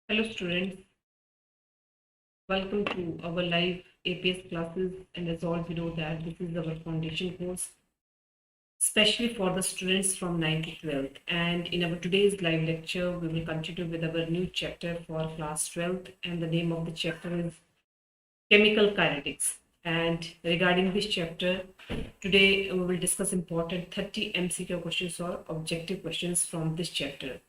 Hello students, welcome to our live APS classes, and as all we know that this is our foundation course especially for the students from 9th to 12th, and in our today's live lecture we will continue with our new chapter for class 12th, and the name of the chapter is Chemical Kinetics. And regarding this chapter, today we will discuss important 30 MCQ questions or objective questions from this chapter.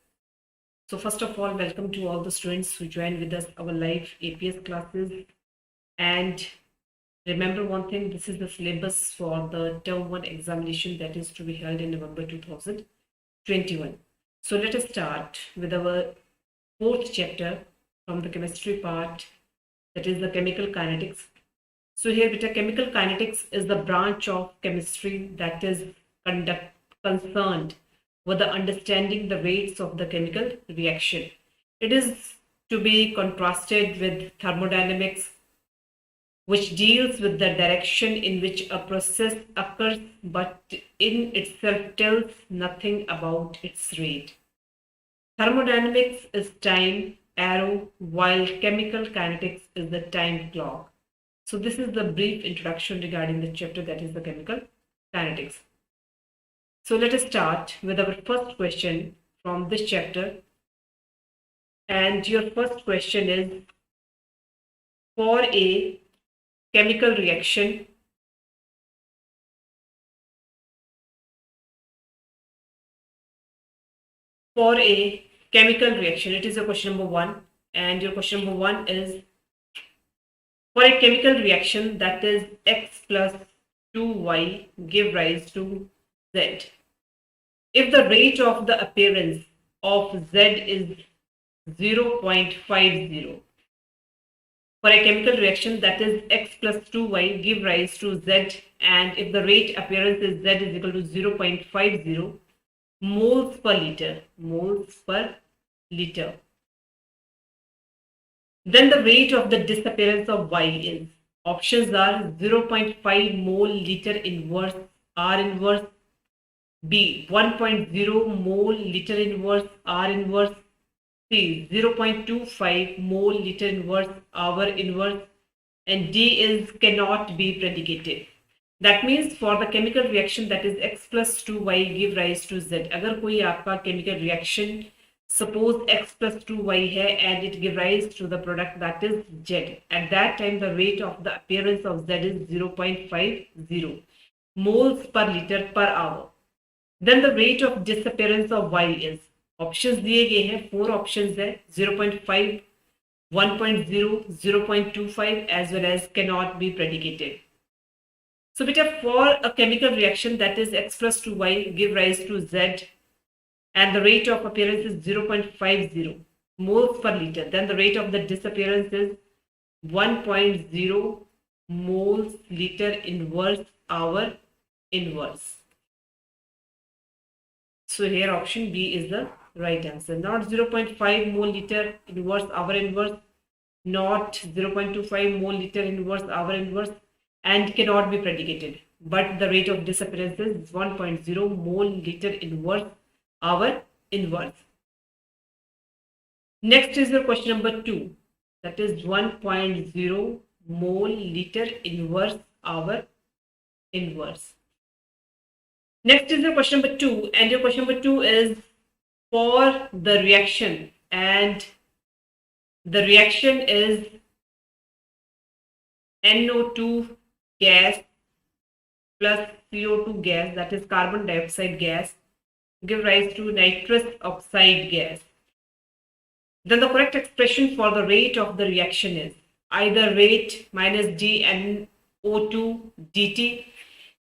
So first of all, welcome to all the students who joined with us our live APS classes. And remember one thing, this is the syllabus for the term 1 examination that is to be held in November 2021. So let us start with our fourth chapter from the chemistry part, that is the chemical kinetics. So here beta, chemical kinetics is the branch of chemistry that is concerned with the understanding the rates of the chemical reaction. It is to be contrasted with thermodynamics, which deals with the direction in which a process occurs but in itself tells nothing about its rate. Thermodynamics is time arrow, while chemical kinetics is the time clock. So this is the brief introduction regarding the chapter that is the chemical kinetics. So let us start with our first question from this chapter. And your first question is, for a chemical reaction, it is a question number 1. And your question number 1 is, for a chemical reaction that is x plus 2y give rise to z. If the rate of the appearance of z is 0.50, for a chemical reaction that is x plus 2y give rise to z, and if the rate appearance is z is equal to 0.50 moles per liter, then the rate of the disappearance of y is, options are 0.5 mole liter inverse R inverse, B 1.0 mole liter inverse R inverse, C 0.25 mole liter inverse hour inverse, and D is cannot be predicated. That means for the chemical reaction that is x plus 2y give rise to z, अगर कोई आपका chemical reaction suppose x plus 2y है and it give rise to the product that is z, at that time the rate of the appearance of z is 0.50 moles per liter per hour. Then the rate of disappearance of y is, options दिए गए हैं, 4 options है, 0.5, 1.0, 0.25 as well as cannot be predicated. So beta, for a chemical reaction that is x plus 2y give rise to z and the rate of appearance is 0.50 moles per liter, then the rate of the disappearance is 1.0 moles liter inverse hour inverse. So here option B is the right answer. Not 0.5 mole liter inverse hour inverse, not 0.25 mole liter inverse hour inverse, and cannot be predicated. But the rate of disappearance is 1.0 mole liter inverse hour inverse. Next is the question number 2. That is 1.0 mole liter inverse hour inverse. Next is your question number 2, and your question number 2 is for the reaction, and the reaction is NO2 gas plus CO2 gas, that is carbon dioxide gas, give rise to nitrous oxide gas. Then the correct expression for the rate of the reaction is either rate minus dNO2 dt,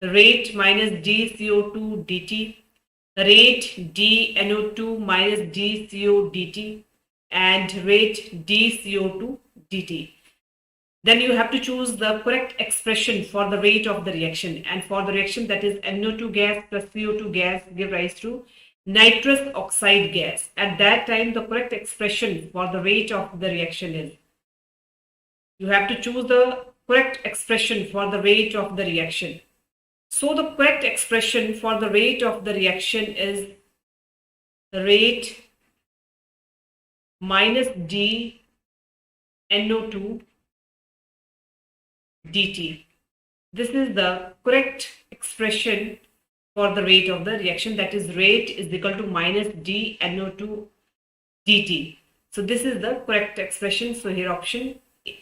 rate minus dCO2 dt, rate dNO2 minus dCO dt, and rate dCO2 dt. Then you have to choose the correct expression for the rate of the reaction, and for the reaction that is NO2 gas plus CO2 gas give rise to nitrous oxide gas. At that time the correct expression for the rate of the reaction is, you have to choose the correct expression for the rate of the reaction. So the correct expression for the rate of the reaction is rate minus d NO2 dt. This is the correct expression for the rate of the reaction, that is rate is equal to minus d NO2 dt. So this is the correct expression. So here option A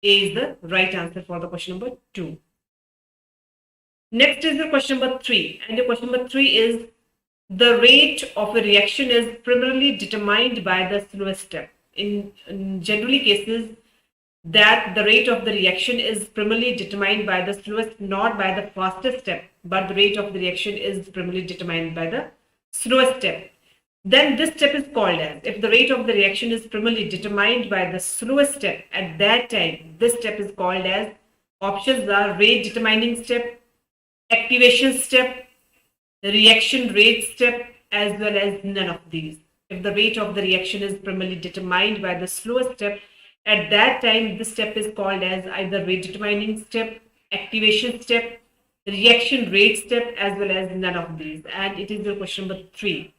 is the right answer for the question number 2. Next is the question number 3, and the question number 3 is the rate of a reaction is primarily determined by the slowest step. In generally cases, that the rate of the reaction is primarily determined by the slowest, not by the fastest step, but the rate of the reaction is primarily determined by the slowest step. Then this step is called as, if the rate of the reaction is primarily determined by the slowest step, at that time, this step is called as, options are rate determining step, activation step, reaction rate step, as well as none of these. If the rate of the reaction is primarily determined by the slowest step, at that time this step is called as either rate determining step, activation step, reaction rate step, as well as none of these. And it is your question number 3.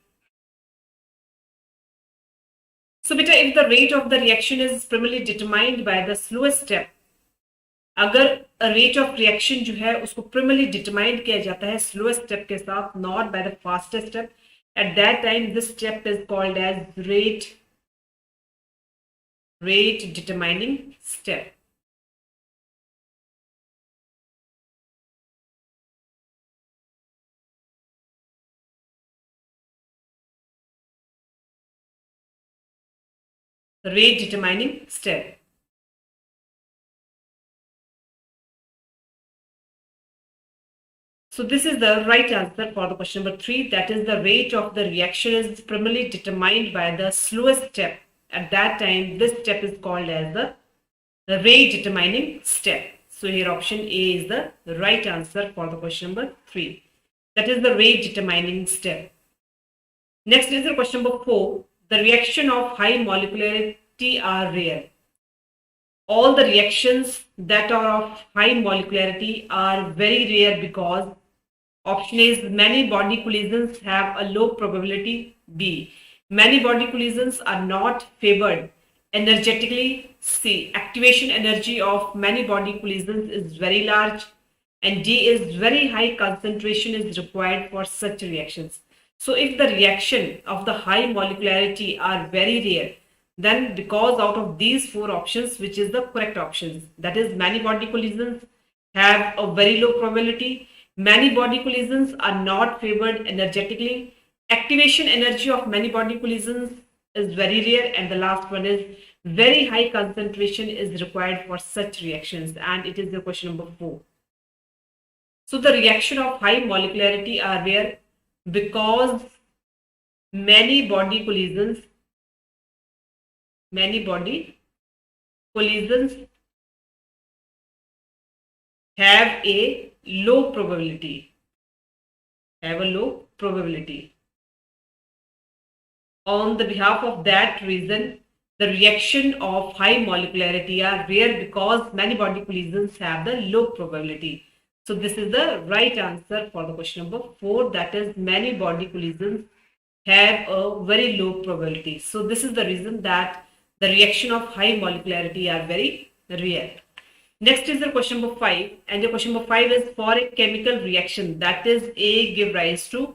So beta, if the rate of the reaction is primarily determined by the slowest step, अगर rate of reaction जो है उसको primarily determined किया जाता है slowest step के साथ, not by the fastest step, at that time this step is called as rate determining step. Rate determining step. So this is the right answer for the question number 3. That is, the rate of the reaction is primarily determined by the slowest step. At that time, this step is called as the rate determining step. So here option A is the right answer for the question number 3. That is the rate determining step. Next is the question number 4. The reaction of high molecularity are rare. All the reactions that are of high molecularity are very rare because option A is many body collisions have a low probability. B, many body collisions are not favored energetically. C, activation energy of many body collisions is very large. And D is very high concentration is required for such reactions. So if the reaction of the high molecularity are very rare, then because out of these 4 options, which is the correct options, that is many body collisions have a very low probability, many body collisions are not favored energetically, activation energy of many body collisions is very rare, and the last one is very high concentration is required for such reactions, and it is the question number 4. So the reaction of high molecularity are rare because many body collisions have a low probability. On the behalf of that reason, the reaction of high molecularity are rare because many body collisions have the low probability. So this is the right answer for the question number 4. That is, many body collisions have a very low probability. So this is the reason that the reaction of high molecularity are very rare. Next is the question number 5, and the question number 5 is for a chemical reaction, that is A give rise to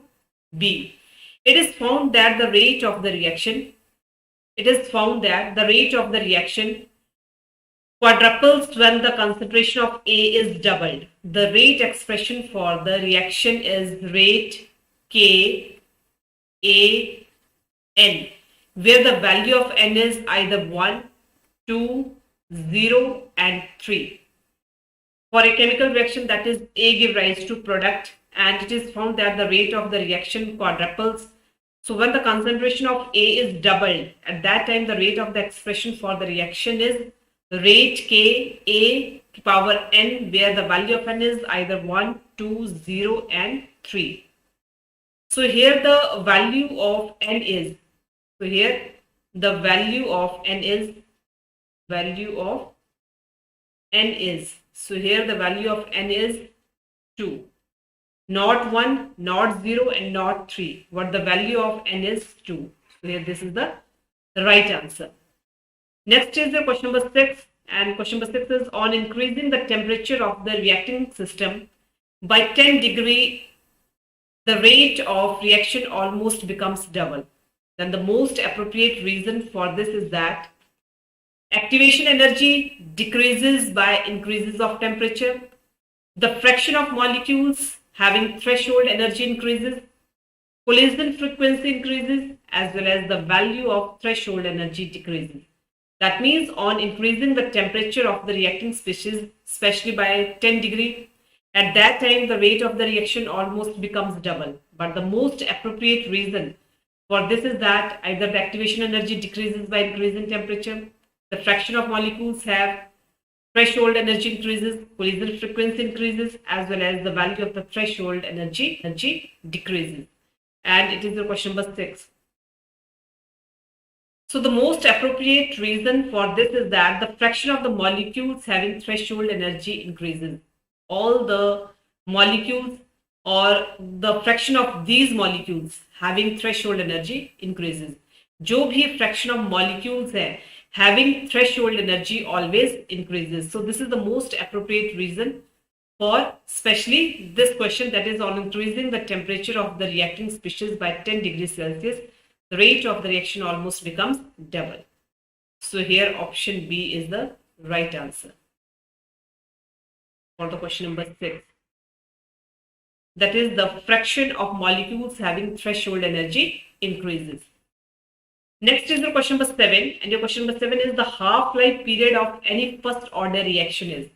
B. It is found that the rate of the reaction quadruples when the concentration of A is doubled. The rate expression for the reaction is rate K A N, where the value of N is either 1, 2, 0 and 3. For a chemical reaction, that is A give rise to product, and it is found that the rate of the reaction quadruples. So when the concentration of A is doubled, at that time the rate of the expression for the reaction is rate K A power N, where the value of N is either 1, 2, 0 and 3. So here the value of N is, so here the value of N is, so here the value of N is 2. Not 1, not 0 and not 3. What the value of N is 2. So here this is the the right answer. Next is the question number 6, and question number 6 is on increasing the temperature of the reacting system by 10 degree, the rate of reaction almost becomes double. Then the most appropriate reason for this is that activation energy decreases by increases of temperature, the fraction of molecules having threshold energy increases, collision frequency increases, as well as the value of threshold energy decreases. That means on increasing the temperature of the reacting species, especially by 10 degree, at that time the rate of the reaction almost becomes double. But the most appropriate reason for this is that either the activation energy decreases by increasing temperature, the fraction of molecules have threshold energy increases, collision frequency increases, as well as the value of the threshold energy decreases. And it is the question number 6. So the most appropriate reason for this is that the fraction of the molecules having threshold energy increases. All the molecules or the fraction of these molecules having threshold energy increases. जो भी fraction of molecules है having threshold energy always increases. So this is the most appropriate reason for especially this question, that is on increasing the temperature of the reacting species by 10 degrees Celsius, the rate of the reaction almost becomes double. So here option B is the right answer for the question number 6. That is the fraction of molecules having threshold energy increases. Next is your question number 7, and your question number 7 is the half-life period of any first order reaction is.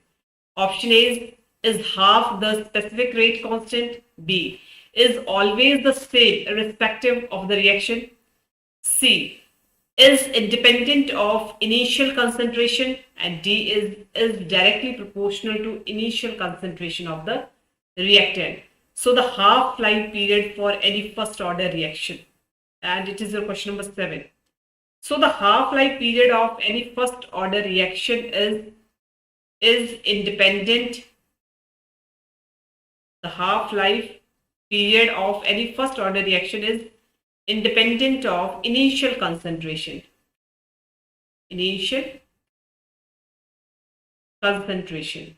Option A is half the specific rate constant. B is always the same irrespective of the reaction. C is independent of initial concentration, and D is directly proportional to initial concentration of the reactant. So the half-life period for any first order reaction, and it is your question number 7. So the half-life period of any first order reaction is independent. The half-life period of any first order reaction is independent of initial concentration. Initial concentration.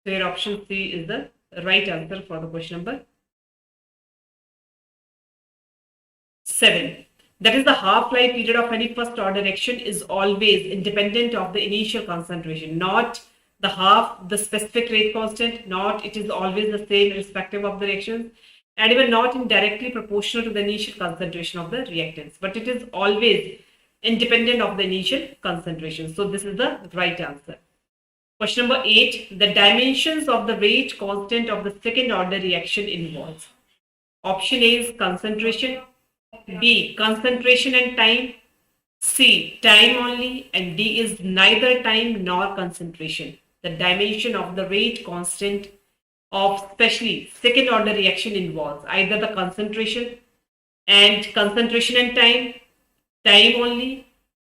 So your option C is the right answer for the question number 7. That is the half-life period of any first order reaction is always independent of the initial concentration, not the half, the specific rate constant, not it is always the same irrespective of the reactions, and even not indirectly proportional to the initial concentration of the reactants, but it is always independent of the initial concentration. So this is the right answer. Question number 8, the dimensions of the rate constant of the second order reaction involves. Option A is concentration, B concentration and time, C time only, and D is neither time nor concentration. The dimension of the rate constant of especially second order reaction involves either the concentration and time, time only,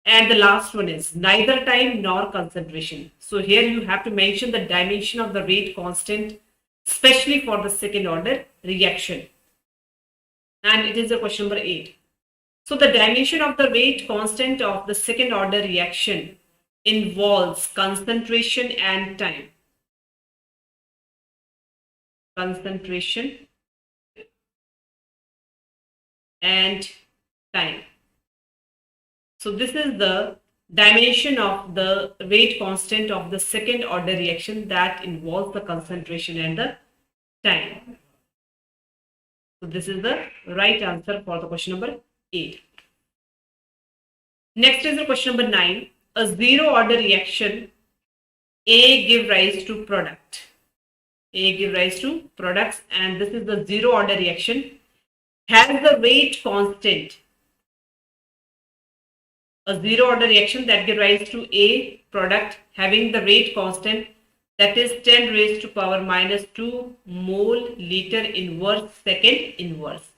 and the last one is neither time nor concentration. So here you have to mention the dimension of the rate constant, especially for the second order reaction. And it is the question number 8. So the dimension of the rate constant of the second order reaction involves concentration and time. Concentration and time. So this is the dimension of the rate constant of the second order reaction that involves the concentration and the time. So this is the right answer for the question number 8. Next is the question number 9. A zero order reaction A give rise to product. A give rise to products, and this is the zero order reaction has the rate constant. A zero order reaction that gives rise to A product having the rate constant, that is 10 raised to power minus 2 mole liter inverse second inverse.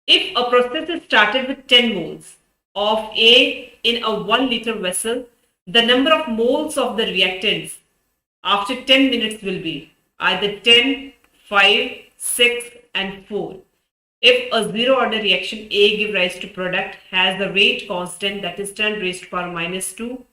If a process is started with 10 moles of A in a 1 liter vessel, the number of moles of the reactants after 10 minutes will be either 10, 5, 6 and 4. If a zero order reaction A give rise to product has the rate constant that is 10 raised to power minus 2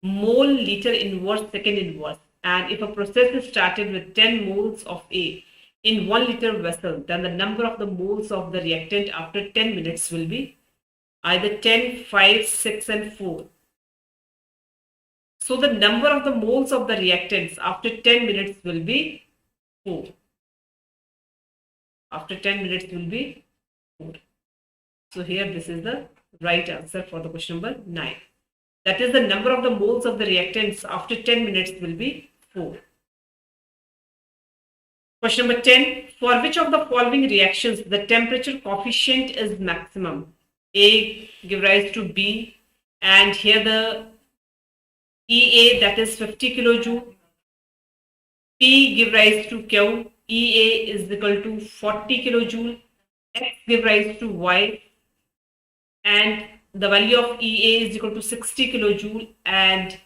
mole liter inverse second inverse, and if a process is started with 10 moles of A in 1 liter vessel, then the number of the moles of the reactant after 10 minutes will be either 10, 5, 6 and 4. So the number of the moles of the reactants after 10 minutes will be 4. After 10 minutes will be 4. So here this is the right answer for the question number 9. That is, the number of the moles of the reactants after 10 minutes will be 4. Question number 10. For which of the following reactions the temperature coefficient is maximum? A give rise to B, and here the EA, that is 50 kilojoule. P give rise to Q, EA is equal to 40 kilojoule. X give rise to Y, and the value of EA is equal to 60 kilojoule, and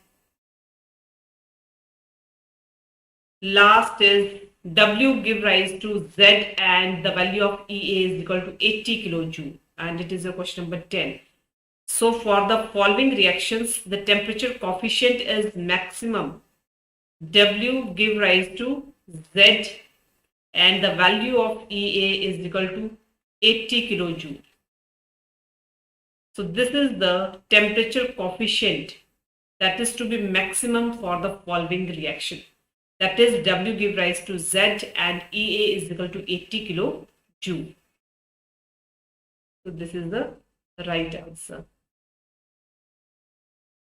last is W give rise to Z, and the value of EA is equal to 80 kilojoule, and it is a question number 10. So for the following reactions, the temperature coefficient is maximum. W give rise to Z, and the value of EA is equal to 80 kilojoule. So this is the temperature coefficient that is to be maximum for the following reaction. That is, W give rise to Z and EA is equal to 80 kilojoule. So this is the right answer.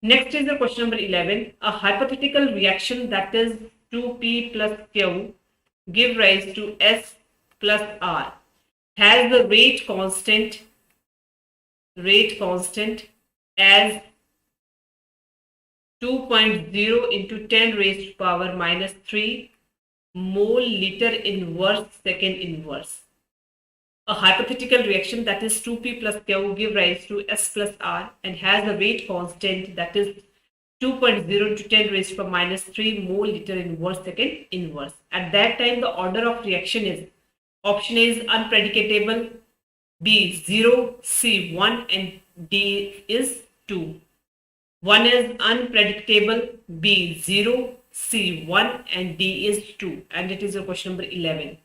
Next is the question number 11. A hypothetical reaction that is 2P plus Q give rise to S plus R has the rate constant as 2.0 into 10 raised to power minus 3 mole liter inverse second inverse. A hypothetical reaction that is 2P plus Q give rise to S plus R and has a rate constant that is 2.0 into 10 raised to power minus 3 mole liter inverse second inverse. At that time, the order of reaction is: option A is unpredictable, B 0, C 1 and D is 2. 1 is unpredictable, B 0, C 1 and D is 2, and it is your question number 11.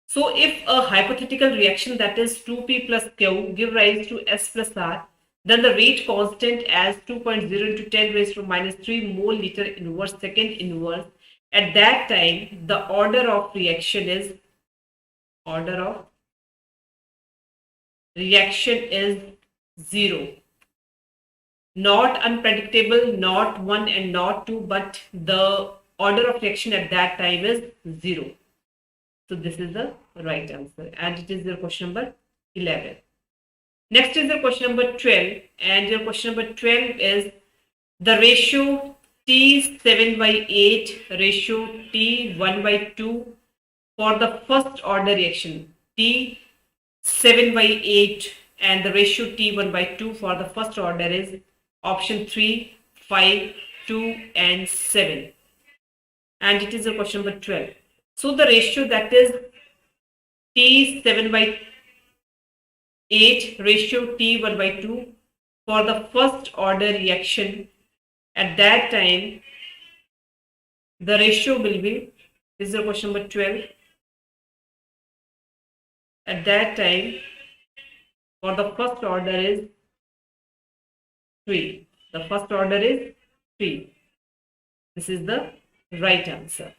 So if a hypothetical reaction that is 2P plus Q give rise to S plus R, then the rate constant as 2.0 into 10 raised to minus 3 mole liter inverse second inverse. At that time, the order of reaction is 0. Not unpredictable, not 1 and not 2, but the order of reaction at that time is 0. So this is the right answer, and it is your question number 11. Next is your question number 12, and your question number 12 is the ratio T7/8 ratio T1/2 for the first order reaction, T7/8 and the ratio T1/2 for the first order is option 3, 5, 2 and 7, and it is a question number 12. So the ratio that is T7/8 ratio T1/2 for the first order reaction, at that time the ratio will be, this is a question number 12, at that time for the first order is 3. The first order is 3. This is the right answer.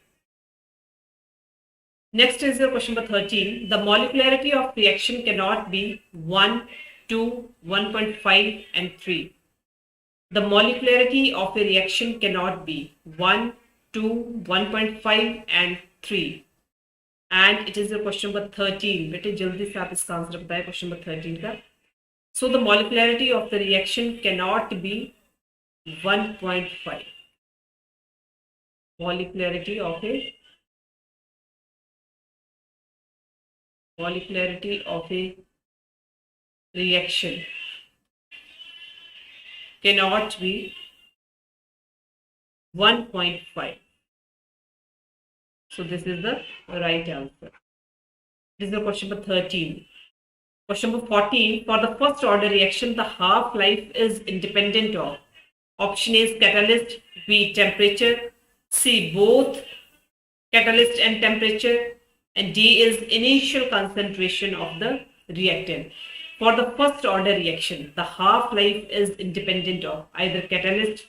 Next is your question number 13. The molecularity of reaction cannot be 1, 2, 1.5 and 3. The molecularity of a reaction cannot be 1, 2, 1.5 and 3. And it is your question number 13. बेटे जल्दी से आप इसका answer बताएं question number 13 का. So the molecularity of the reaction cannot be 1.5. Molecularity of a reaction cannot be 1.5. So this is the right answer. This is the question number 13. Question number 14. For the first order reaction, the half-life is independent of. Option A is catalyst, B temperature, C both catalyst and temperature, and D is initial concentration of the reactant. For the first order reaction, the half-life is independent of either catalyst,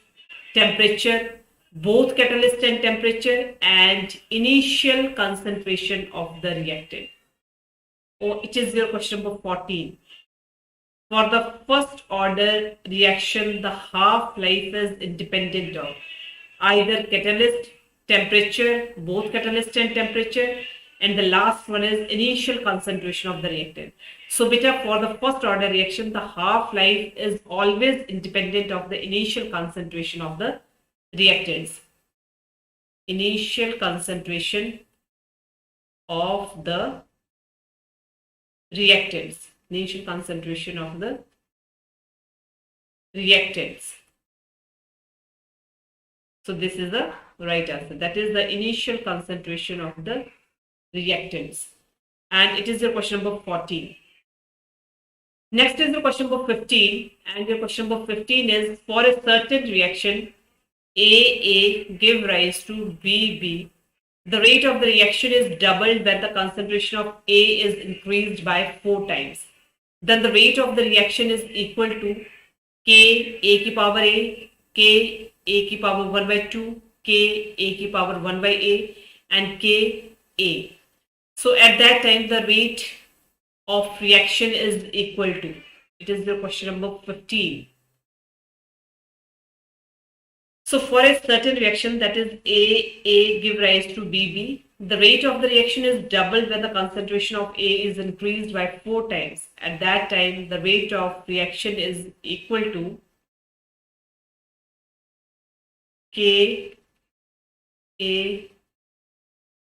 temperature, both catalyst and temperature, and initial concentration of the reactant. Or it is your question number 14. For the first order reaction, the half-life is independent of either catalyst, temperature, both catalyst and temperature, and the last one is initial concentration of the reactant. So beta, for the first order reaction, the half-life is always independent of the initial concentration of the reactants. Initial concentration of the reactants. Initial concentration of the reactants. So this is the right answer. That is the initial concentration of the reactants. And it is your question number 14. Next is your question number 15. And your question number 15 is, for a certain reaction AA give rise to BB, the rate of the reaction is doubled when the concentration of A is increased by 4 times. Then the rate of the reaction is equal to K A ki power A, K A ki power 1 by 2, K A ki power 1 by A, and K A. So at that time, the rate of reaction is equal to. It is the question number 15. So for a certain reaction, that is AA give rise to BB, the rate of the reaction is doubled when the concentration of A is increased by 4 times. At that time, the rate of reaction is equal to K A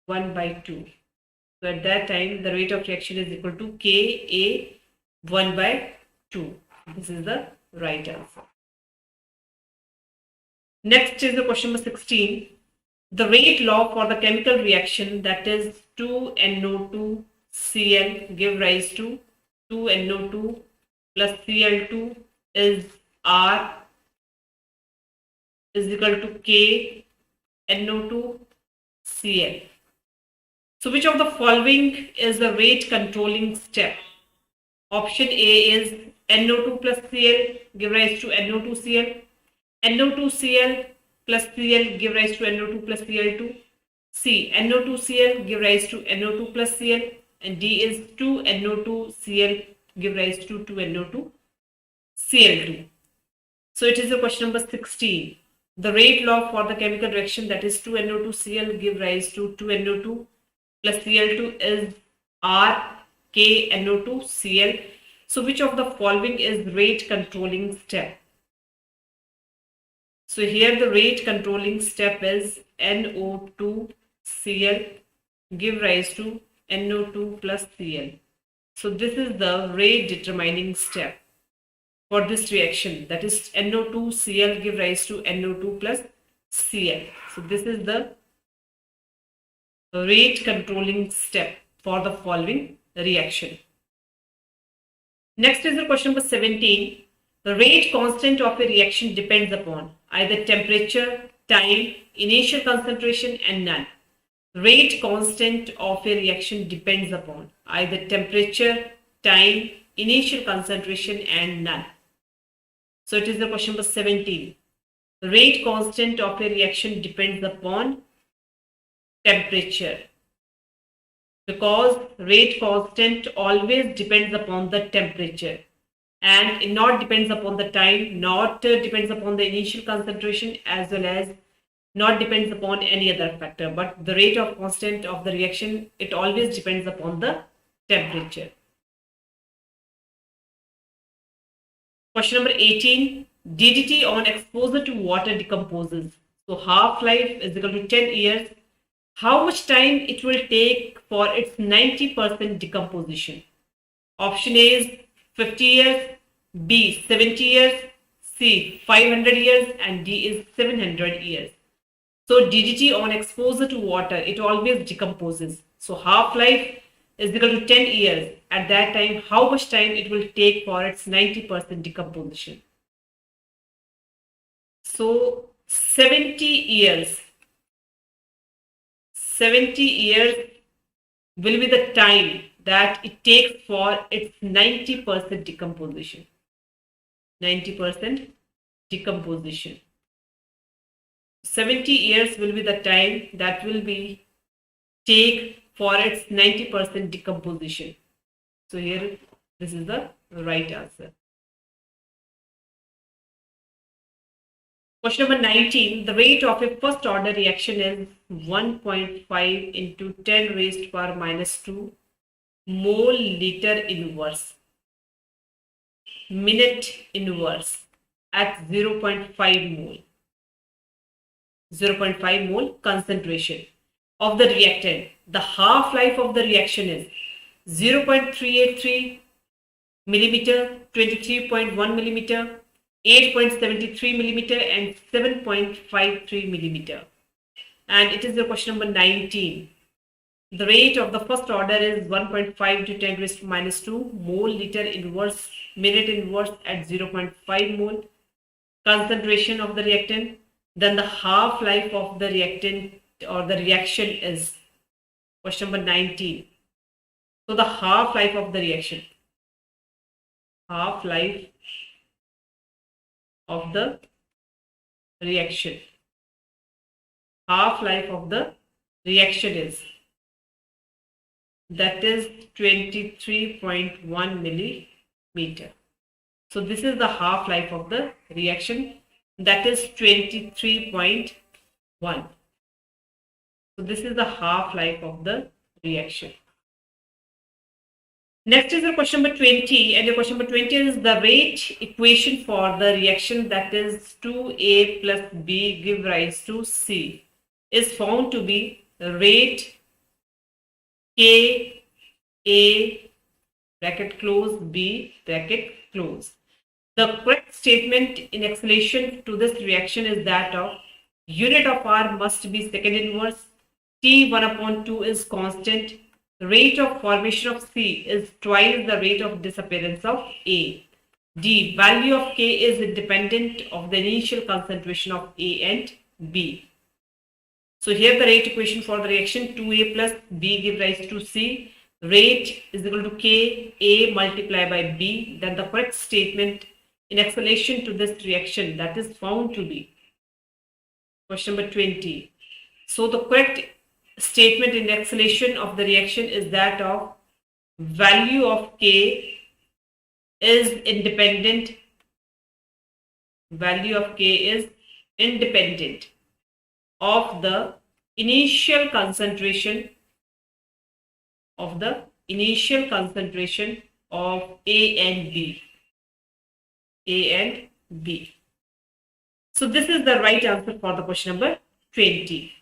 1 by 2. So at that time, the rate of reaction is equal to Ka 1 by 2. This is the right answer. Next is the question number 16. The rate law for the chemical reaction, that is 2NO2Cl give rise to 2NO2 plus Cl2 is R is equal to K NO2Cl. So which of the following is the rate controlling step? Option A is NO2 plus Cl give rise to NO2Cl. NO2Cl plus Cl give rise to NO2 plus Cl2. C. NO2Cl give rise to NO2 plus Cl. And D is 2NO2Cl give rise to 2NO2Cl2. So it is the question number 16. The rate law for the chemical reaction, that is 2NO2Cl give rise to 2NO2 plus Cl2 is R K NO2Cl. So which of the following is rate controlling step? So here the rate controlling step is NO2Cl give rise to NO2 plus Cl. So this is the rate determining step for this reaction, that is NO2Cl give rise to NO2 plus Cl. So this is the rate controlling step for the following reaction. Next is the question number 17. The rate constant of a reaction depends upon either temperature, time, initial concentration, and none. Rate constant of a reaction depends upon either temperature, time, initial concentration, and none. So it is the question number 17. The rate constant of a reaction depends upon temperature, because rate constant always depends upon the temperature, and it not depends upon the time, not depends upon the initial concentration, as well as not depends upon any other factor. But the rate of constant of the reaction, it always depends upon the temperature. Question number 18. DDT on exposure to water decomposes. So half-life is equal to 10 years. How much time it will take for its 90% decomposition? Option A is 50 years, B 70 years, C 500 years, and D is 700 years. So DDT on exposure to water, it always decomposes. So half-life is equal to 10 years. at that time, how much time it will take for its 90% decomposition. So 70 years will be the time that it takes for its 90% decomposition. 90% decomposition. 70 years will be the time that will be take for its 90% decomposition. So here, this is the right answer. Question number 19. The rate of a first order reaction is 1.5 into 10 raised to power minus 2 mole liter inverse minute inverse at 0.5 mole. 0.5 mole concentration of the reactant. The half-life of the reaction is 0.383 millimeter, 23.1 millimeter, 8.73 millimeter and 7.53 millimeter. And it is the question number 19. The rate of the first order is 1.5 to 10 raised to minus 2 mole liter inverse minute inverse at 0.5 mole concentration of the reactant. Then the half-life of the reactant or the reaction is question number 19. So the half-life of the reaction. Half-life of the reaction. Half-life of the reaction is, that is 23.1 millimeter. So this is the half-life of the reaction, that is 23.1. So this is the half-life of the reaction. Next is the question number 20, and the question number 20 is the rate equation for the reaction, that is 2A plus B give rise to C, is found to be rate K A bracket close B bracket close. The correct statement in explanation to this reaction is that of unit of R must be second inverse, T1/2 is constant, rate of formation of C is twice the rate of disappearance of A. D. Value of K is independent of the initial concentration of A and B. So here the rate equation for the reaction 2A plus B give rise to C. Rate is equal to K, A multiplied by B. Then the correct statement in explanation to this reaction, that is found to be question number 20. So the correct statement in explanation of the reaction is that of value of K is independent. Value of K is independent of the initial concentration of A and B. A and B. So this is the right answer for the question number 20.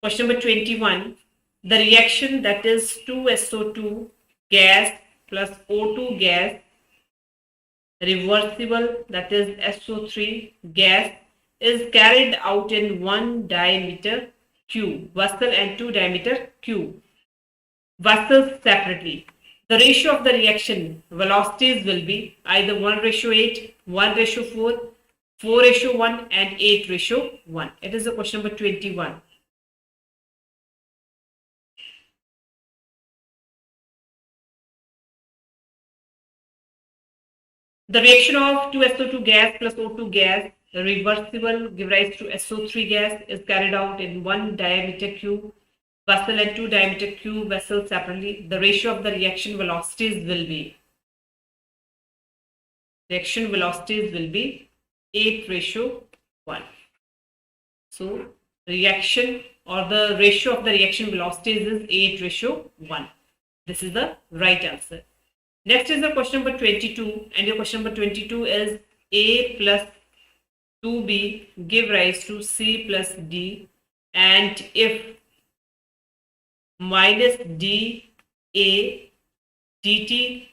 Question number 21. The reaction, that is 2SO2 gas plus O2 gas reversible, that is SO3 gas, is carried out in 1 diameter cube vessel and 2 diameter cube vessels separately. The ratio of the reaction velocities will be either 1:8, 1:4, 4:1 and 8:1. It is the question number 21. The reaction of 2SO2 gas plus O2 gas reversible give rise to SO3 gas is carried out in 1 diameter cube vessel and 2 diameter cube vessels separately. The ratio of the reaction velocities will be 8:1. So reaction or the ratio of the reaction velocities is 8:1. This is the right answer. Next is the question number 22, and your question number 22 is A plus 2B give rise to C plus D, and if minus dA dt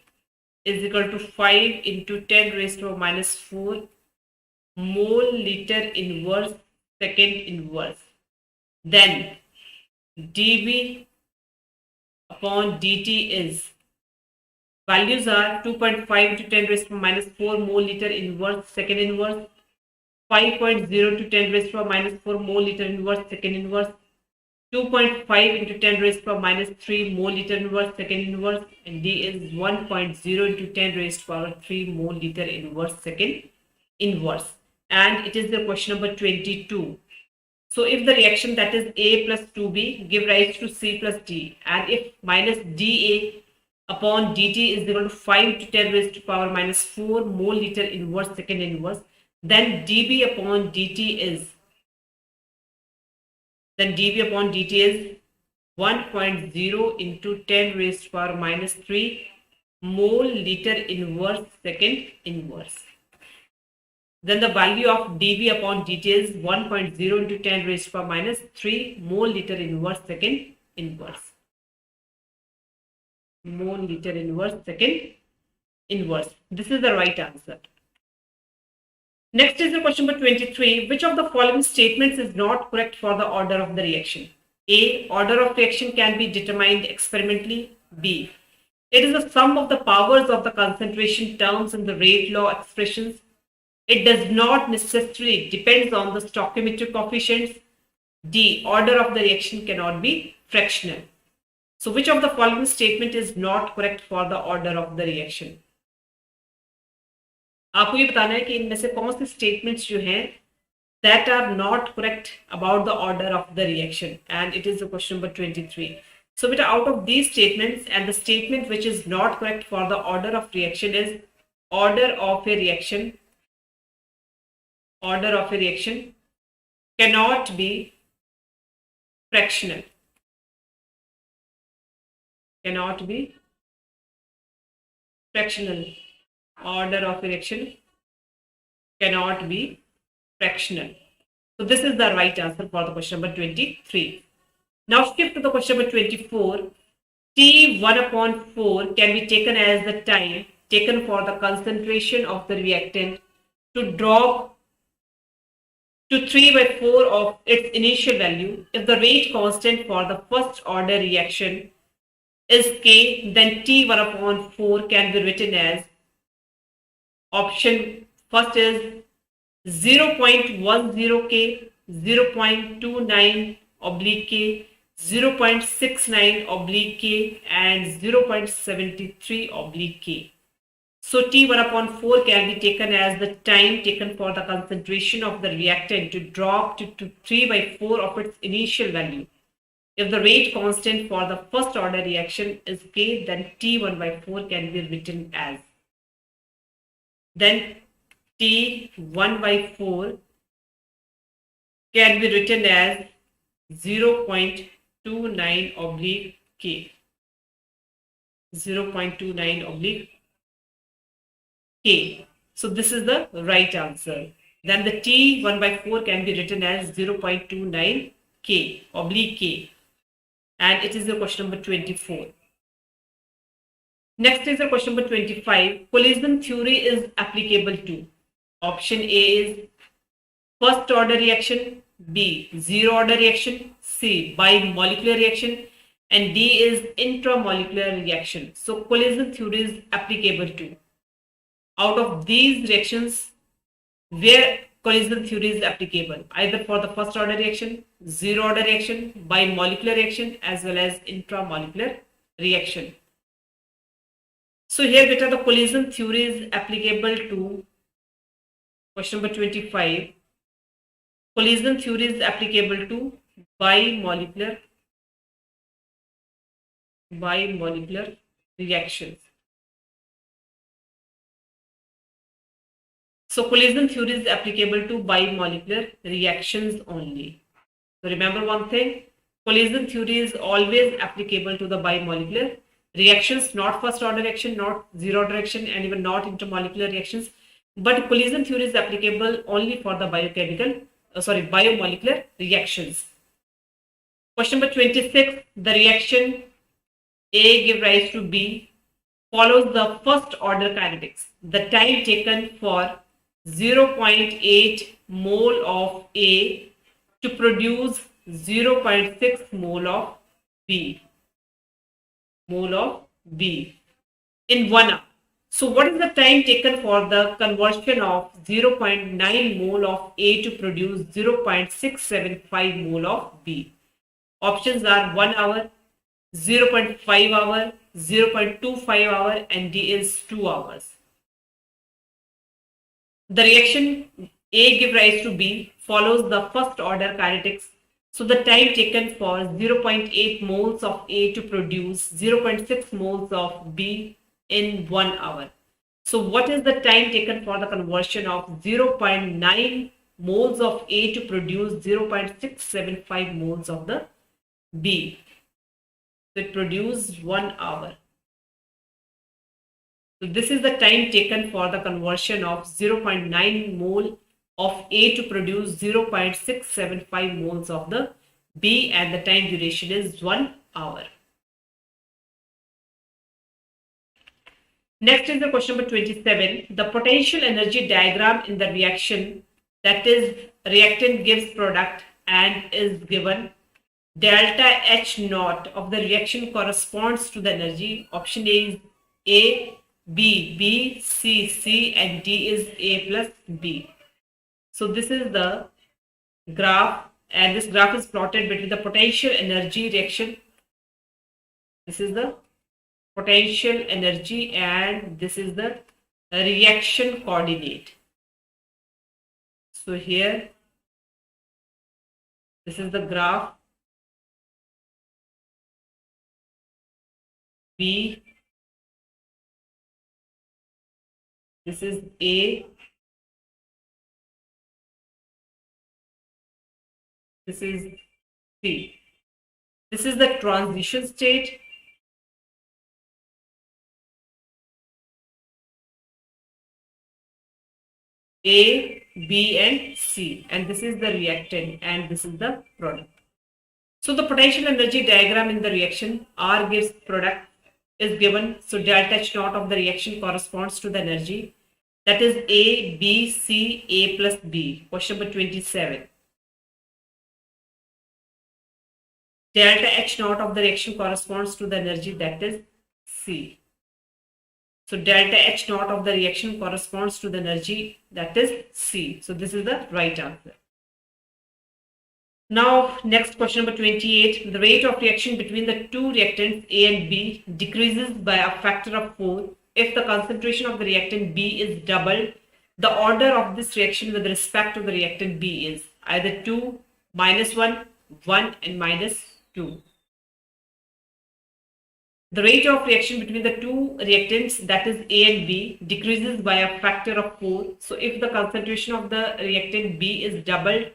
is equal to 5 into 10 raised to minus 4 mole liter inverse second inverse, then dB upon dt is Values are 2.5 into 10 raised to minus 4 mole liter inverse second inverse, 5.0 to 10 raised to minus 4 mole liter inverse second inverse, 2.5 into 10 raised to minus 3 mole liter inverse second inverse, and D is 1.0 into 10 raised to power 3 mole liter inverse second inverse. And it is the question number 22. So if the reaction that is A plus 2B give rise to C plus D, and if minus dA upon dt is equal to 5 to 10 raised to power minus 4 mole liter inverse second inverse, then dB upon dt is 1.0 into 10 raised to power minus 3 mole liter inverse second inverse. Then the value of dV upon dt is 1.0 into 10 raised to power minus 3 mole liter inverse second inverse. Mole liter inverse second inverse. This is the right answer. Next is the question number 23. Which of the following statements is not correct for the order of the reaction? A. Order of reaction can be determined experimentally. B. It is the sum of the powers of the concentration terms in the rate law expressions. It does not necessarily depend on the stoichiometric coefficients. D. Order of the reaction cannot be fractional. So which of the following statement is not correct for the order of the reaction? आपको ये बताना है कि इनमें से कौन से statements जो हैं that are not correct about the order of the reaction, and it is the question number 23. So out of these statements, and the statement which is not correct for the order of reaction is order of a reaction cannot be fractional. Cannot be fractional. Order of a reaction cannot be fractional. So this is the right answer for the question number 23. Now shift to the question number 24. T1 upon 4 can be taken as the time taken for the concentration of the reactant to drop to 3/4 of its initial value. If the rate constant for the first order reaction is K, then T1 upon 4 can be written as option first is 0.10 K, 0.29 oblique K, 0.69 oblique K, and 0.73 oblique K. So T1 upon 4 can be taken as the time taken for the concentration of the reactant to drop to 3/4 of its initial value. If the rate constant for the first order reaction is K, then T1/4 can be written as. Then T1/4 can be written as 0.29 oblique K. 0.29 oblique K. So this is the right answer. Then the T1/4 can be written as 0.29 K oblique K. And it is the question number 24. Next is the question number 25. Collision theory is applicable to. Option A is first order reaction, B zero order reaction, C bimolecular reaction, and D is intramolecular reaction. So collision theory is applicable to. Out of these reactions, where collision theory is applicable, either for the first order reaction, zero order reaction, bimolecular reaction, as well as intramolecular reaction. So here beta the collision theory is applicable to question number 25. Collision theory is applicable to bimolecular reactions. So collision theory is applicable to bimolecular reactions only. So remember one thing, collision theory is always applicable to the bimolecular reactions, not first order reaction, not zero order reaction, and even not intermolecular reactions. But collision theory is applicable only for the biomolecular reactions. Question number 26. The reaction A give rise to B follows the first order kinetics. The time taken for 0.8 mole of A to produce 0.6 mole of B. in 1 hour. So what is the time taken for the conversion of 0.9 mole of A to produce 0.675 mole of B? Options are 1 hour, 0.5 hour, 0.25 hour, and D is 2 hours. The reaction A give rise to B follows the first order kinetics. So the time taken for 0.8 moles of A to produce 0.6 moles of B in 1 hour. So what is the time taken for the conversion of 0.9 moles of A to produce 0.675 moles of the B? So it produced 1 hour. So this is the time taken for the conversion of 0.9 mole of A to produce 0.675 moles of the B, and the time duration is 1 hour. Next is the question number 27. The potential energy diagram in the reaction, that is reactant gives product and is given. Delta H naught of the reaction corresponds to the energy. Option A is A, B, B, C, C, and D is A plus B. So this is the graph, and this graph is plotted between the potential energy reaction. This is the potential energy, and this is the reaction coordinate. So here, this is the graph B. This is A. This is C. This is the transition state. A, B, and C. And this is the reactant, and this is the product. So the potential energy diagram in the reaction, R gives product is given. So delta H naught of the reaction corresponds to the energy. That is A, B, C, A plus B. Question number 27. Delta H naught of the reaction corresponds to the energy, that is C. So delta H naught of the reaction corresponds to the energy, that is C. So this is the right answer. Now, next question number 28. The rate of reaction between the two reactants A and B decreases by a factor of 4 if the concentration of the reactant B is doubled. The order of this reaction with respect to the reactant B is either 2, -1, 1, and -2. The rate of reaction between the two reactants, that is A and B, decreases by a factor of 4. So if the concentration of the reactant B is doubled,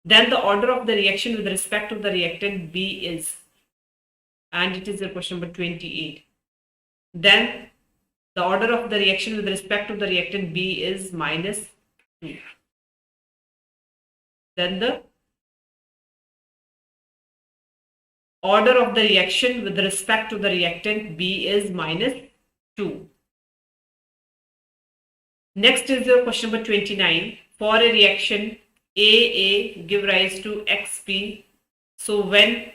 then the order of the reaction with respect to the reactant B is, and it is the question number 28. Then the order of the reaction with respect to the reactant B is -2. Then the order of the reaction with respect to the reactant B is -2. Next is your question number 29. For a reaction AA give rise to XP. So when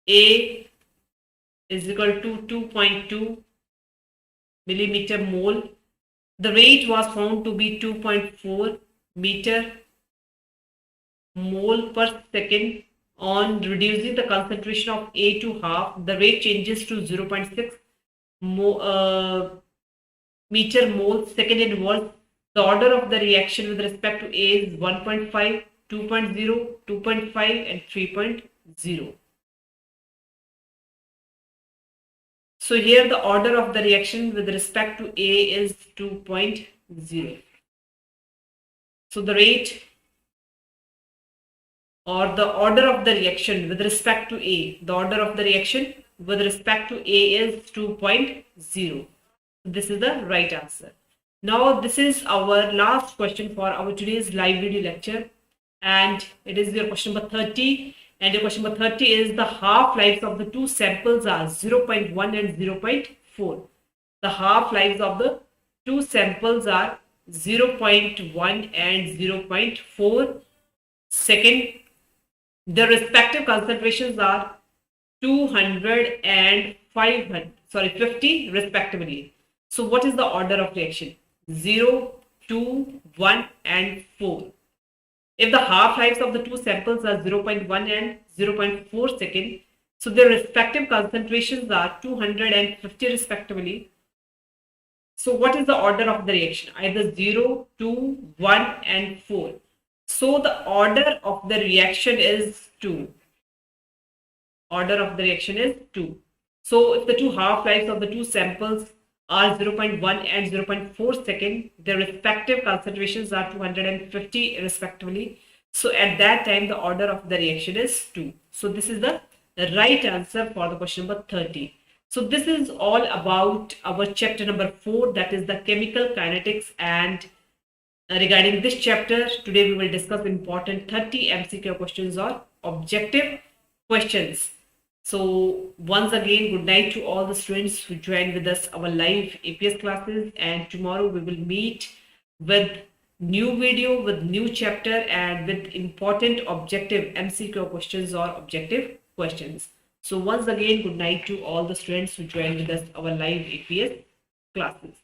A is equal to 2.2 millimeter mole, the rate was found to be 2.4 meter mole per second. On reducing the concentration of A to half, the rate changes to 0.6 meter mole second inverse. The order of the reaction with respect to A is 1.5, 2.0, 2.5, and 3.0. So here the order of the reaction with respect to A is 2.0. So the rate or the order of the reaction with respect to A, the order of the reaction with respect to A is 2.0. This is the right answer. Now this is our last question for our today's live video lecture, and it is your question number 30. And your question number 30 is the half-lives of the two samples are 0.1 and 0.4. The half-lives of the two samples are 0.1 and 0.4 second. The respective concentrations are 200 and 500. 50 respectively. So what is the order of reaction? 0, 2, 1 and 4. If the half-lives of the two samples are 0.1 and 0.4 second, so their respective concentrations are 250 respectively. So what is the order of the reaction? Either 0, 2, 1 and 4. So the order of the reaction is 2. Order of the reaction is 2. So if the two half-lives of the two samples are 0.1 and 0.4 second, their respective concentrations are 250 respectively. So at that time, the order of the reaction is 2. So this is the right answer for the question number 30. So this is all about our chapter number 4, that is the chemical kinetics. And regarding this chapter, today we will discuss important 30 MCQ questions or objective questions. So once again, good night to all the students who joined with us our live APS classes, and tomorrow we will meet with new video, with new chapter and with important objective MCQ questions or objective questions. So once again, good night to all the students who joined with us our live APS classes.